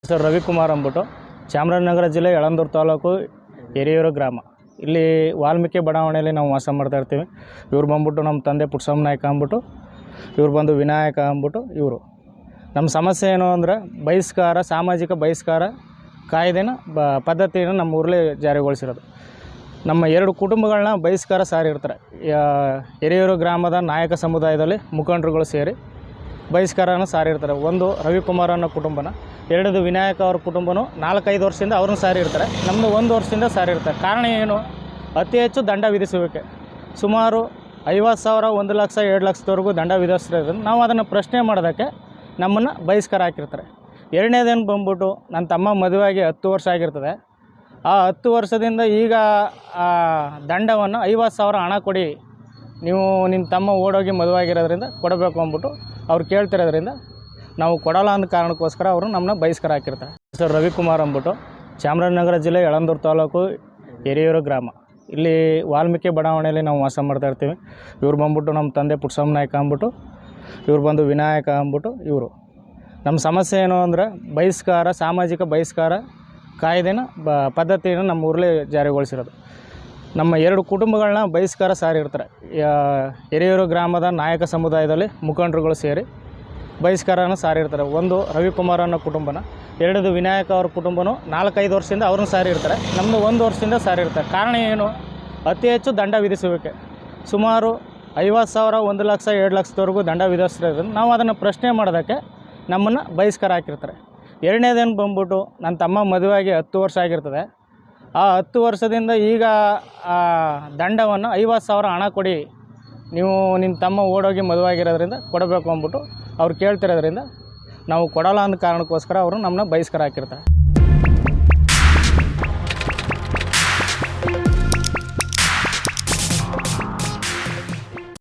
Sir Ravikumar ಅಂದ್ಬಿಟ್ಟು ಚಾಮರಾಜನಗರ ಜಿಲ್ಲೆ ಯಳಂದೂರು ತಾಲೂಕು ಹಿರಿಯೂರು ಗ್ರಾಮ. ಇಲ್ಲಿ ವಾಲ್ಮೀಕಿ ಬಡಾವಣೆಯಲ್ಲಿ ನಾವು ವಾಸ ಮಾಡ್ತಾ ಇರ್ತೀವಿ. ಇವ್ರು ಬಂದ್ಬಿಟ್ಟು ನಮ್ಮ ತಂದೆ ಪುಟ್ಸ್ವಾಮಿ ನಾಯಕ ಅಂದ್ಬಿಟ್ಟು, ಇವ್ರು ಬಂದು ವಿನಾಯಕ ಅಂದ್ಬಿಟ್ಟು ಇವರು. ನಮ್ಮ ಸಮಸ್ಯೆ ಏನು ಅಂದರೆ ಬಹಿಷ್ಕಾರ, ಸಾಮಾಜಿಕ ಬಹಿಷ್ಕಾರ ಕಾಯ್ದೆನ ಪದ್ಧತಿಯನ್ನು ನಮ್ಮ ಊರಲ್ಲಿ ಜಾರಿಗೊಳಿಸಿರೋದು. ನಮ್ಮ 2 ಕುಟುಂಬಗಳನ್ನ ಬಹಿಷ್ಕಾರ ಸಾರಿರ್ತಾರೆ. ಹಿರಿಯೂರು ಗ್ರಾಮದ ನಾಯಕ ಸಮುದಾಯದಲ್ಲಿ ಮುಖಂಡರುಗಳು ಸೇರಿ ಬಹಿಷ್ಕಾರನ ಸಾರಿರ್ತಾರೆ. ಒಂದು ರವಿಕುಮಾರ್ ಅನ್ನೋ ಕುಟುಂಬನ, 2 ವಿನಾಯಕ ಅವ್ರ ಕುಟುಂಬನೂ 4-5 ವರ್ಷದಿಂದ ಅವ್ರನ್ನ ಸಾರಿರ್ತಾರೆ. ನಮ್ಮದು 1 ವರ್ಷದಿಂದ ಸಾರಿರ್ತಾರೆ. ಕಾರಣ ಏನು? ಅತಿ ಹೆಚ್ಚು ದಂಡ ವಿಧಿಸುವಿಕೆ. ಸುಮಾರು 50,000, 1 ಲಕ್ಷ, 2 ಲಕ್ಷದವರೆಗೂ ದಂಡ ವಿಧಿಸ್ತಿರೋದ್ರಿಂದ ನಾವು ಅದನ್ನು ಪ್ರಶ್ನೆ ಮಾಡೋದಕ್ಕೆ ನಮ್ಮನ್ನು ಬಹಿಷ್ಕಾರ ಹಾಕಿರ್ತಾರೆ. ಎರಡನೇದೇನು ಬಂದ್ಬಿಟ್ಟು, ನನ್ನ ತಮ್ಮ ಮದುವೆಯಾಗಿ 10 ವರ್ಷ ಆಗಿರ್ತದೆ. ಆ 10 ವರ್ಷದಿಂದ ಈಗ ಆ ದಂಡವನ್ನು 50,000 ಹಣ ಕೊಡಿ, ನೀವು ನಿಮ್ಮ ತಮ್ಮ ಓಡೋಗಿ ಮದುವೆಯಾಗಿರೋದ್ರಿಂದ ಕೊಡಬೇಕು ಅಂದ್ಬಿಟ್ಟು ಅವ್ರು ಕೇಳ್ತಿರೋದ್ರಿಂದ ನಾವು ಕೊಡಲ್ಲ ಅಂದ ಕಾರಣಕ್ಕೋಸ್ಕರ ಅವರು ನಮ್ಮನ್ನ ಬಹಿಷ್ಕಾರ ಹಾಕಿರ್ತಾರೆ. ಸರ್ ರವಿಕುಮಾರ್ ಅಂದ್ಬಿಟ್ಟು ಚಾಮರಾಜನಗರ ಜಿಲ್ಲೆ ಯಳಂದೂರು ತಾಲೂಕು ಹಿರಿಯೂರು ಗ್ರಾಮ. ಇಲ್ಲಿ ವಾಲ್ಮೀಕಿ ಬಡಾವಣೆಯಲ್ಲಿ ನಾವು ವಾಸ ಮಾಡ್ತಾ ಇರ್ತೀವಿ. ಇವ್ರು ಬಂದ್ಬಿಟ್ಟು ನಮ್ಮ ತಂದೆ ಪುಟ್ಸ್ವಾಮಿ ನಾಯಕ ಅಂದ್ಬಿಟ್ಟು, ಇವ್ರು ಬಂದು ವಿನಾಯಕ ಅಂದ್ಬಿಟ್ಟು ಇವರು. ನಮ್ಮ ಸಮಸ್ಯೆ ಏನು ಅಂದರೆ ಬಹಿಷ್ಕಾರ, ಸಾಮಾಜಿಕ ಬಹಿಷ್ಕಾರ ಕಾಯ್ದೆನ ಪದ್ಧತಿಯನ್ನು ನಮ್ಮ ಊರಲ್ಲಿ ಜಾರಿಗೊಳಿಸಿರೋದು. ನಮ್ಮ 2 ಕುಟುಂಬಗಳನ್ನ ಬಹಿಷ್ಕಾರ ಸಾರಿರ್ತಾರೆ. ಹಿರಿಯೂರು ಗ್ರಾಮದ ನಾಯಕ ಸಮುದಾಯದಲ್ಲಿ ಮುಖಂಡರುಗಳು ಸೇರಿ ಬಹಿಷ್ಕಾರನ ಸಾರಿರ್ತಾರೆ. ಒಂದು ರವಿಕುಮಾರ್ ಅನ್ನೋ ಕುಟುಂಬನ, 2 ವಿನಾಯಕ ಅವ್ರ ಕುಟುಂಬನೂ 4-5 ವರ್ಷದಿಂದ ಅವ್ರನ್ನ ಸಾರಿರ್ತಾರೆ. ನಮ್ಮದು 1 ವರ್ಷದಿಂದ ಸಾರಿರ್ತಾರೆ. ಕಾರಣ ಏನು? ಅತಿ ಹೆಚ್ಚು ದಂಡ ವಿಧಿಸುವಿಕೆ. ಸುಮಾರು 50,000, 1 ಲಕ್ಷ, 2 ಲಕ್ಷದವರೆಗೂ ದಂಡ ವಿಧಿಸ್ತಿರೋದ್ರಿಂದ ನಾವು ಅದನ್ನು ಪ್ರಶ್ನೆ ಮಾಡೋದಕ್ಕೆ ನಮ್ಮನ್ನು ಬಹಿಷ್ಕಾರ ಹಾಕಿರ್ತಾರೆ. ಎರಡನೇದೇನು ಬಂದ್ಬಿಟ್ಟು, ನನ್ನ ತಮ್ಮ ಮದುವೆಯಾಗಿ 10 ವರ್ಷ ಆಗಿರ್ತದೆ. ಆ 10 ವರ್ಷದಿಂದ ಈಗ ಆ ದಂಡವನ್ನು 50,000 ಹಣ ಕೊಡಿ, ನೀವು ನಿಮ್ಮ ತಮ್ಮ ಓಡೋಗಿ ಮದುವೆಯಾಗಿರೋದ್ರಿಂದ ಕೊಡಬೇಕು ಅಂದ್ಬಿಟ್ಟು ಅವ್ರು ಕೇಳ್ತಿರೋದ್ರಿಂದ ನಾವು ಕೊಡಲ್ಲ ಅಂದ ಕಾರಣಕ್ಕೋಸ್ಕರ ಅವರು ನಮ್ಮನ್ನ ಬಹಿಷ್ಕಾರ ಹಾಕಿರ್ತಾರೆ.